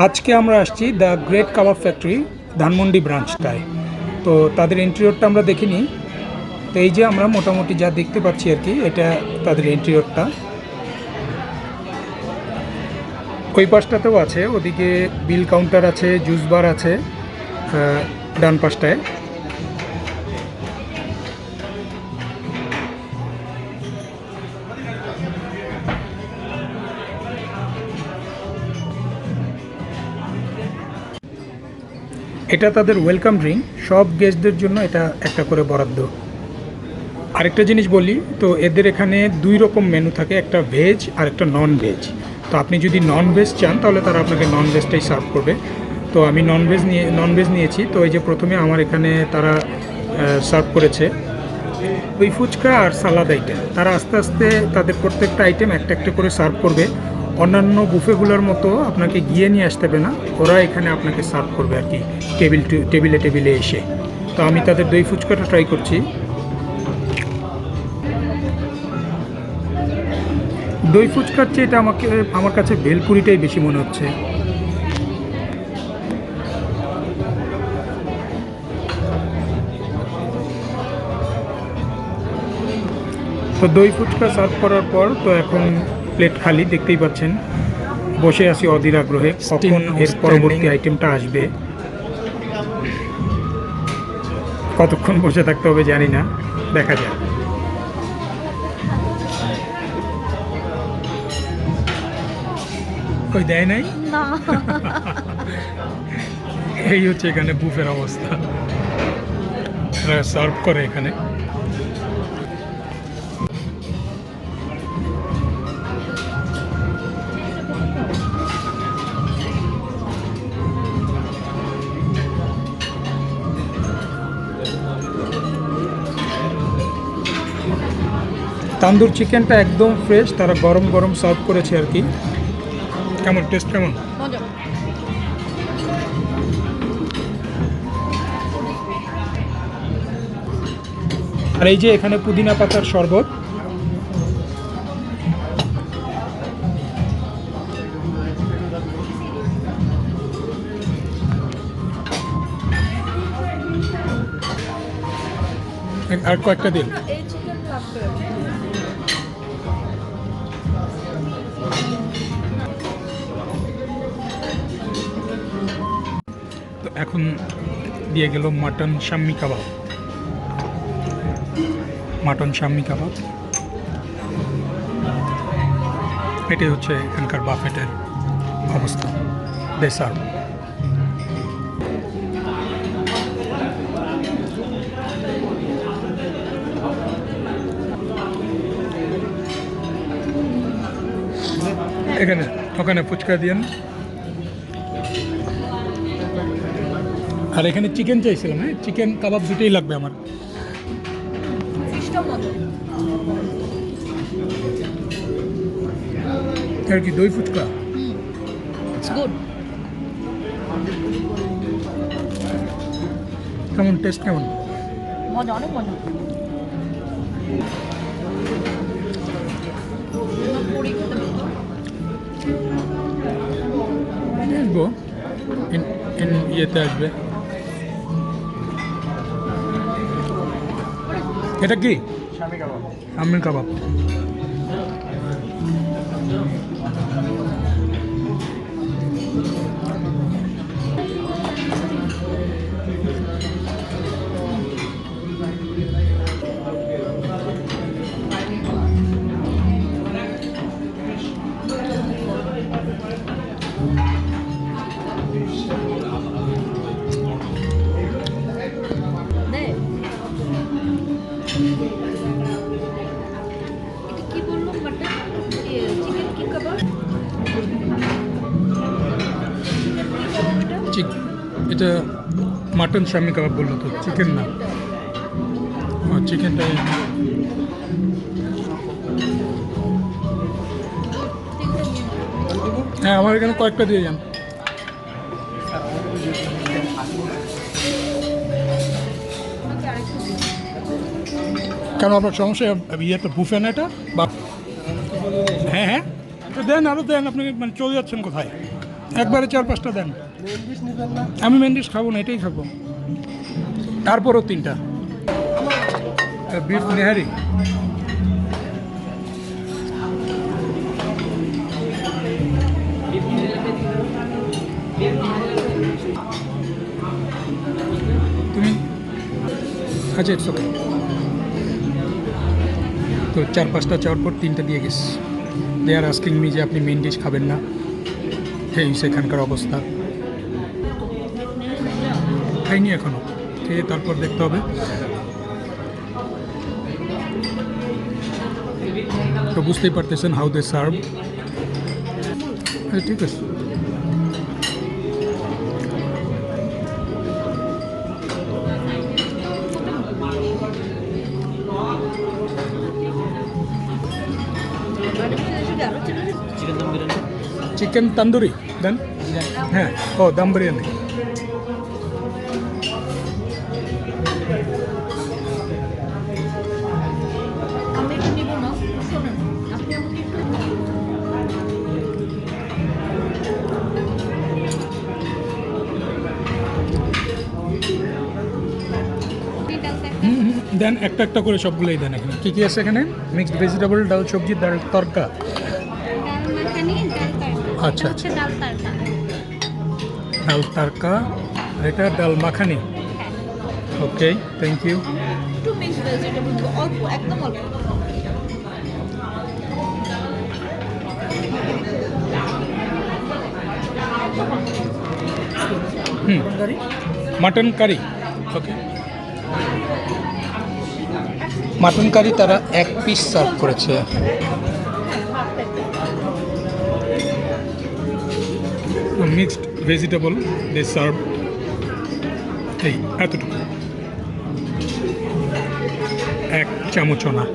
আজকে আমরা আসছি the great kebab factory Dhanmondi ব্রাঞ্চটায়। তো তাদের ইন্টেরিয়রটা আমরা দেখিনি। তো এই যে আমরা মোটামুটি যা দেখতে পাচ্ছি আর কি, এটা তাদের ইন্টেরিয়রটা। ওই পাশটাতেও আছে, ওদিকে বিল কাউন্টার আছে, জুস বার আছে ডান পাশটায়। এটা তাদের ওয়েলকাম ড্রিঙ্ক, সব গেস্টদের জন্য এটা একটা করে বরাদ্দ। আরেকটা জিনিস বলি, তো এদের এখানে দুই রকম মেনু থাকে, একটা ভেজ আর একটা নন ভেজ। তো আপনি যদি নন ভেজ চান তাহলে তারা আপনাকে নন ভেজটাই সার্ভ করবে। তো আমি নন ভেজ নিয়েছি। তো এই যে প্রথমে আমার এখানে তারা সার্ভ করেছে ওই ফুচকা আর সালাদ আইটেম। তারা আস্তে আস্তে তাদের প্রত্যেকটা আইটেম একটা একটা করে সার্ভ করবে। অন্যান্য বুফেগুলোর মতো আপনাকে গিয়ে নিয়ে আসতে হবে না, ওরা এখানে আপনাকে সার্ভ করবে আর কি, টেবিলে টেবিলে এসে। তো আমি তাদের দই ফুচকাটা ট্রাই করছি। দই ফুচকার চেয়ে এটা আমার কাছে ভেলপুরিটাই বেশি মনে হচ্ছে। তো দই ফুচকা সার্ভ করার পর তো এখন প্লেট খালি, দেখতেই পাচ্ছেন। বসে আছি অধীর আগ্রহে কখন এর পরবর্তী আইটেমটা আসবে। কতক্ষণ বসে থাকতে হবে জানি না, দেখা যাক। কই দেয় নাই না। এই হচ্ছে এখানে বুফের অবস্থা, সার্ভ করে এখানে। তান্দুর চিকেনটা একদম ফ্রেশ, তারা গরম গরম সার্ভ করেছে আর কি। কেমন টেস্ট, কেমন? মজা। আর এই যে এখানে পুদিনা পাতার শরবত। আর কয়েকটা দিন। এই চিকেন লাগবে। তো এখন দিয়ে গেল মাটন শাম্মি কাবাব। মাটন শাম্মি কাবাব, এটাই হচ্ছে এখানকার বাফেটের অবস্থা। দেসার এখানে ওখানে ফুচকা দিয়েন। আর এখানে চিকেন চাইছিলাম, হ্যাঁ চিকেন কাবাব দুটোই লাগবে আমার। ফিশটাও মজা। আর কি দই ফুচকা ইটস গুড। কেমন, টেস্ট কেমন? মজা, অনেক মজা। পুরি খেতে বলতো। আসবো ইয়েতে আসবে। এটা কি? শাম্মি কাবাব। নে। এটা কি বললো? মাটন চিকেন কি কাবাব? এটা মাটন শাম্মি কাবাব বললো তো, চিকেন না। চিকেনটা হ্যাঁ, আমার এখানে কয়েকটা দিয়ে যান। কেন আপনার সমস্যা? ইয়েটা বুফে না এটা বা? হ্যাঁ হ্যাঁ, এটা দেন, আরও দেন। আপনি মানে চলে যাচ্ছেন কোথায়? একবারে 4-5টা দেন। আমি মেন ডিশ খাবো না, এটাই খাবো। তারপরও 3টা বিফ নেহারি। তুমি আচ্ছা, ইটস ওকে। তো 4-5টা চাওয়ার পর 3টা দিয়ে গেছি। দে আর আস্কিং মি যে আপনি মেন ডিশ খাবেন না। এই সেখানকার অবস্থা। খাইনি এখনো, খেয়ে তারপর দেখতে হবে। তো বুঝতেই পারতেছেন হাউ দে সার্ভ। ঠিক আছে। চিকেন তন্দুরি দেন। হ্যাঁ, ও দম বিরিয়ানি। আমি একটু নিব না, শোনেন আপনি আমাকে একটু দেন একটা একটা করে সবগুলোই দেন। এখানে কী কী আছে? এখানে মিক্সড ভেজিটেবল, ডাল সবজি, ডাল তরকা। ডাল মাখানি, ডাল তড়কা। আচ্ছা, এটা হচ্ছে ডাল তড়কা। ডাল তরকা, আর এটা ডাল মাখানি। হ্যাঁ, ওকে, থ্যাংক ইউ। একটু মিক্স ভেজিটেবল, অল্প, একদম অল্প। Mutton curry. ওকে, মাটন কারি তারা 1 পিস সার্ভ করেছে। মিক্সড ভেজিটেবল দে সার্ভ, এই এতটুকু, 1 চামচও না।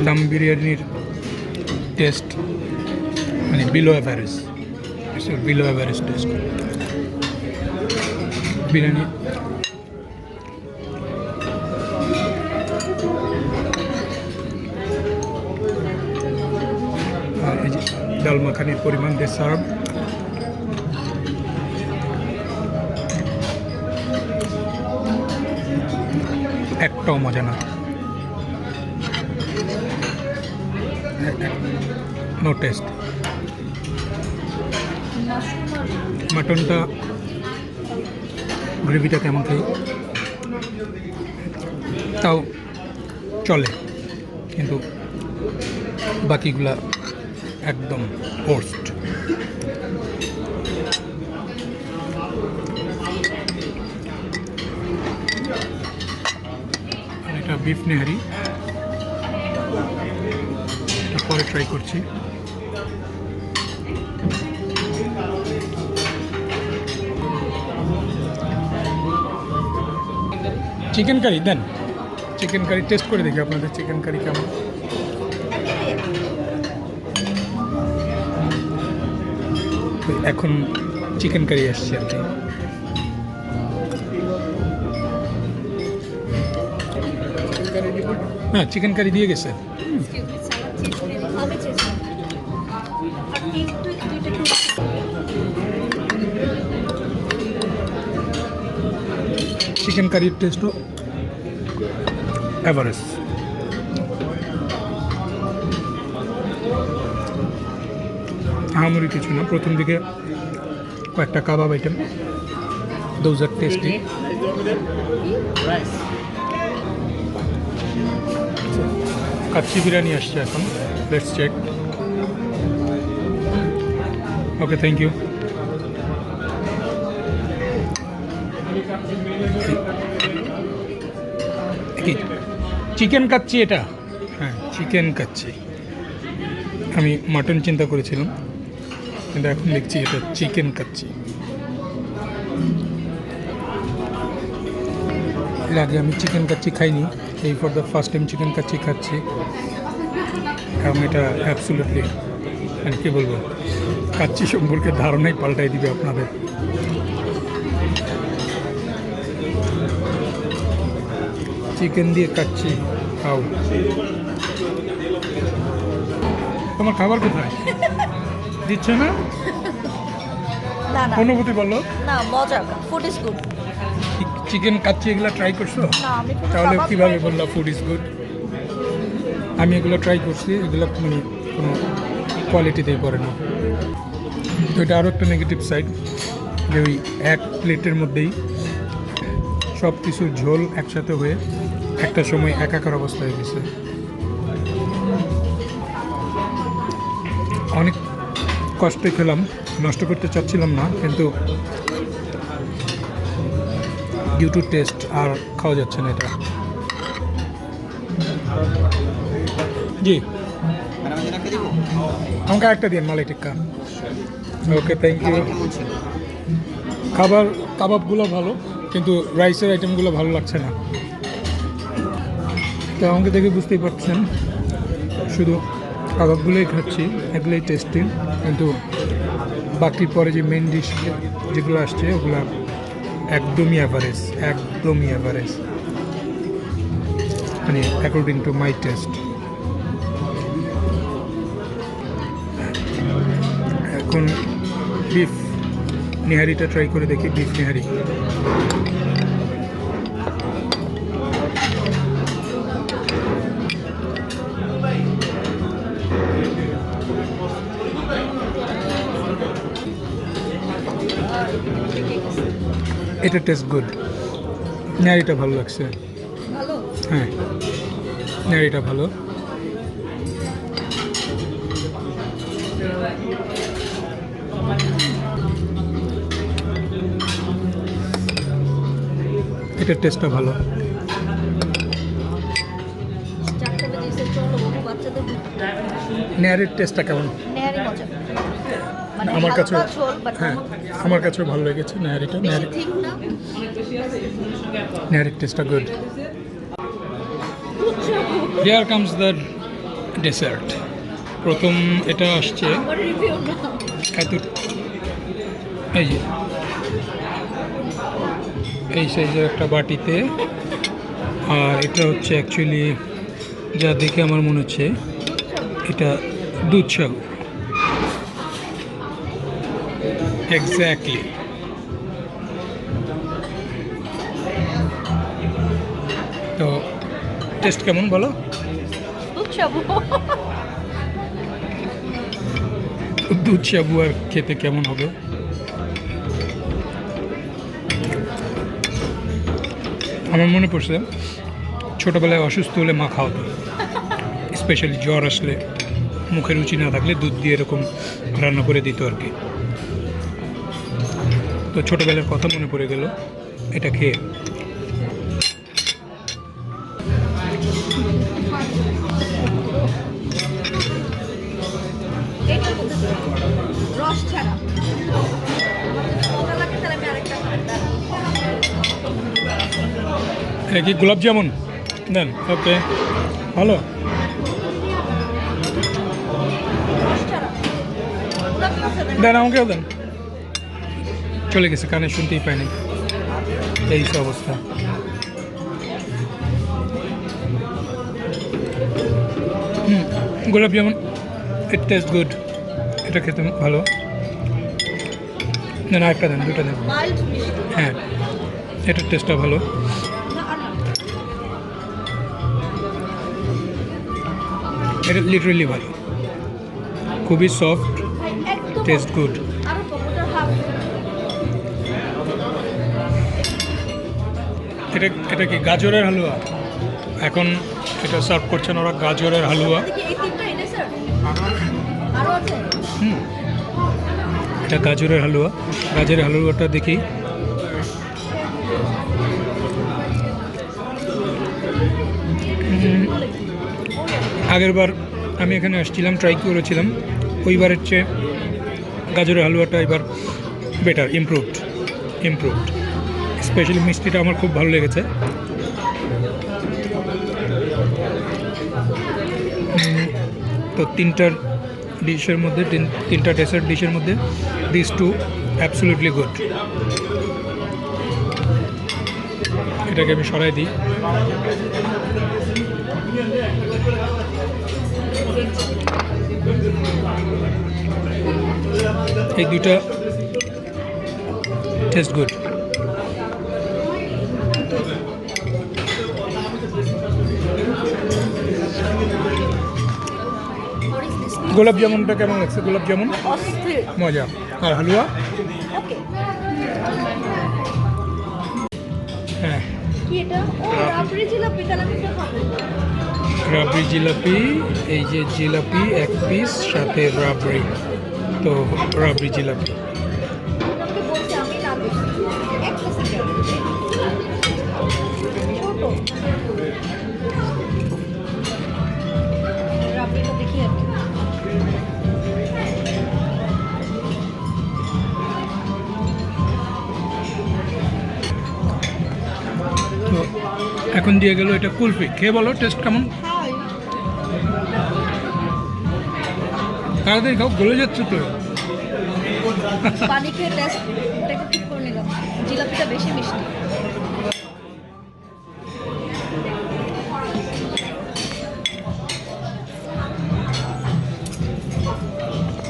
দম বিরিয়ানির টেস্ট মানে below average, below average taste biryani. আর এই যে ডাল মাখানির পরিমাণ দিয়ে সার্ভ। একটাও মজা না, নো টেস্ট। মাটনটা গ্রেভিটা কেমন খাই, তাও চলে, কিন্তু বাকিগুলা একদম ফোর্সড। এটা বিফ নেহারি, এটা পরে ট্রাই করছি। চিকেন কারি দেন, চিকেন কারি টেস্ট করে দেখি আপনাদের চিকেন কারি কেমন। এখন চিকেন কারি আসছে আর কি। হ্যাঁ, চিকেন কারি দিয়ে গেছে। চিকেন কারির টেস্টও এভারেজ। আহামরি কিছু না, প্রথম দিকে কয়েকটা kebab item, those are tasty. Kacchi biryani আসছে এখন, let's check. Okay, thank you. Chicken kacchi এটা? হ্যাঁ, চিকেন কাচ্চি। আমি মাটন চিন্তা করেছিলাম, কিন্তু এখন দেখছি এটা চিকেন কাচ্চি। এর আগে আমি চিকেন কাচ্চি খাইনি, এই for the first time chicken kacchi খাচ্ছি এবং এটা অ্যাবসুলুটলি মানে কী বলবো, কাচ্চি সম্পর্কে ধারণাই পাল্টাই দিবে আপনাদের। চিকেন দিয়ে কাচ্চি খাও। তোমার খাবার কোথায় দিচ্ছে না? না না অনুভূতি বলো। না, মজা, food is good. Chicken kacchi এগুলো ট্রাই করছো? না, আমি কোনো তাহলে কাবাব কীভাবে try বললা ফুড ইজ গুড? আমি এগুলো ট্রাই করছি, এগুলো মানে কোনো কোয়ালিটিতেই পড়ে না। তো এটা আরও একটা নেগেটিভ সাইড, যে ওই এক প্লেটের মধ্যেই সব কিছুর ঝোল একসাথে হয়ে একটা সময় একাকার অবস্থা হয়ে গেছে। অনেক কষ্টে খেলাম, নষ্ট করতে চাচ্ছিলাম না, কিন্তু ডিউ টু টেস্ট আর খাওয়া যাচ্ছে না এটা। জি, আমাকে একটা দিন মালাই টিক্কা। ওকে, থ্যাংক ইউ। কাবাবগুলো ভালো, কিন্তু রাইসের আইটেমগুলো ভালো লাগছে না। তো আমাকে দেখে বুঝতেই পারছেন, শুধু কাবাবগুলোই খাচ্ছি, এগুলোই টেস্টি, কিন্তু বাকি পরে যে মেন ডিশ যেগুলো আসছে ওগুলো একদমই অ্যাভারেজ, একদমই অ্যাভারেজ, মানে অ্যাকর্ডিং টু মাই টেস্ট। এখন বিফ নিহারিটা ট্রাই করে দেখি, বিফ নিহারি। এটা টেস্ট গুড, নিহারিটা ভালো লাগছে। ভালো। হ্যাঁ, নিহারিটা ভালো। এটার টেস্টটা ভালো। 4টা বেজে এসে চলো বাবু, বাচ্চাদের নেহারির টেস্টটা কেমন? নেহারি মজা। মানে আমার হালকা কাছেও, ঝোল, বাট হ্যাঁ আমার কাছেও ভালো লেগেছে নেহারিটা। বেশি ঠিক না। নেহারির টেস্টটা good. Here comes the dessert. প্রথম এটা আসছে আমার রিভিউ না। এত, এই যে এই সাইজের একটা বাটিতে, আর এটা হচ্ছে অ্যাকচুয়ালি যা দেখে আমার মনে হচ্ছে এটা দুধ সাগু। এক্স্যাক্টলি। তো টেস্ট কেমন বলো? দুধ সাবু। দুধ সাবু আর খেতে কেমন হবে? আমার মনে পড়ছে ছোটোবেলায় অসুস্থ হলে মা খাওয়াতো, স্পেশালি জ্বর আসলে, মুখে রুচি না থাকলে দুধ দিয়ে এরকম রান্না করে দিত আর কি। তো ছোটোবেলার কথা মনে পড়ে গেল এটা খেয়ে। এইটার মধ্যে তো রস ছাড়া। মজা লাগে, তাহলে আমি আরেকটা খাই। এটা কি গোলাপ জামুন দেন? ওকে, ভালো। রস ছাড়া। ওটা কি আছে দেন? দেন, আমাকেও দেন। চলে গেছে, কানে শুনতেই পাইনি, এই সব অবস্থা। গোলাপ জামুন, ইট টেস্ট গুড, এটা খেতে ভালো। না না, একটা দেন, দুটো দেন। মাইল্ড মিষ্টি। হ্যাঁ, এটার টেস্টটা ভালো। না, আর না। এটা লিটারেলি ভালো, খুবই সফট, ভাই, একদম টেস্ট গুড। আরো পকোড়ার হাফ। এটা কি গাজরের হালুয়া? এখন এটা সার্ভ করছেন ওরা গাজরের হালুয়া। দেখি এই তিনটা এনে স্যার। আরো আছে? এটা গাজরের হালুয়া। গাজরের হালুয়াটা দেখি। আগের বার আমি এখানে আসছিলাম, ট্রাই করেছিলাম, ওইবারের চেয়ে গাজরের হালুয়াটা এবার বেটার, ইমপ্রুভড। ইমপ্রুভড। স্পেশালি মিষ্টিটা আমার খুব ভালো লেগেছে। তো তিনটার ডিশের মধ্যে তিনটা ডেসার্ট ডিশের মধ্যে দিস টু অ্যাবসলিউটলি গুড। এটাকে আমি সরাই দিই। এই দুইটা টেস্ট গুড। গোলাপ জামুনটা কেমন লাগছে? গোলাপ জামুন অস্থির। মজা। আর হালুয়া? ওকে। হ্যাঁ, কি এটা? ও রাবড়ি জিলাপি, তাহলে আমি এটা খাবো। রাবড়ি জিলাপি। এই যে জিলাপি এক পিস, সাথে রাবড়ি। তো রাবড়ি জিলাপি। ওনাকে বলছি আমি না বেশি। একটা সেকেন্ড। ছোট। রাবড়িটা দেখি আমি। তো এখন দিয়ে গেল এটা কুলফি। খেয়ে বলো টেস্ট কেমন? হাই। তাড়াতাড়ি খাও, গলে যাচ্ছে তো। পানি খেয়ে টেস্ট এটাকে ঠিক করে নিলাম। জিলাপিটা বেশি মিষ্টি।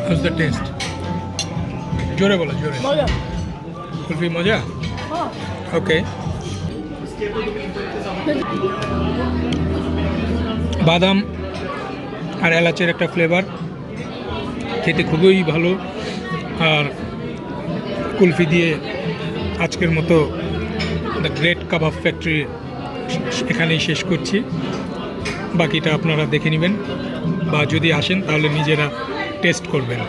How's the taste? জোরে বলো, জোরে। মজা। কুলফি মজা? হ্যাঁ। ওকে। বাদাম আর এলাচের একটা ফ্লেভার, খেতে খুবই ভালো। আর কুলফি দিয়ে আজকের মতো দ্য গ্রেট কাবাব ফ্যাক্টরি এখানেই শেষ করছি। বাকিটা আপনারা দেখে নেবেন, বা যদি আসেন তাহলে নিজেরা টেস্ট করবেন।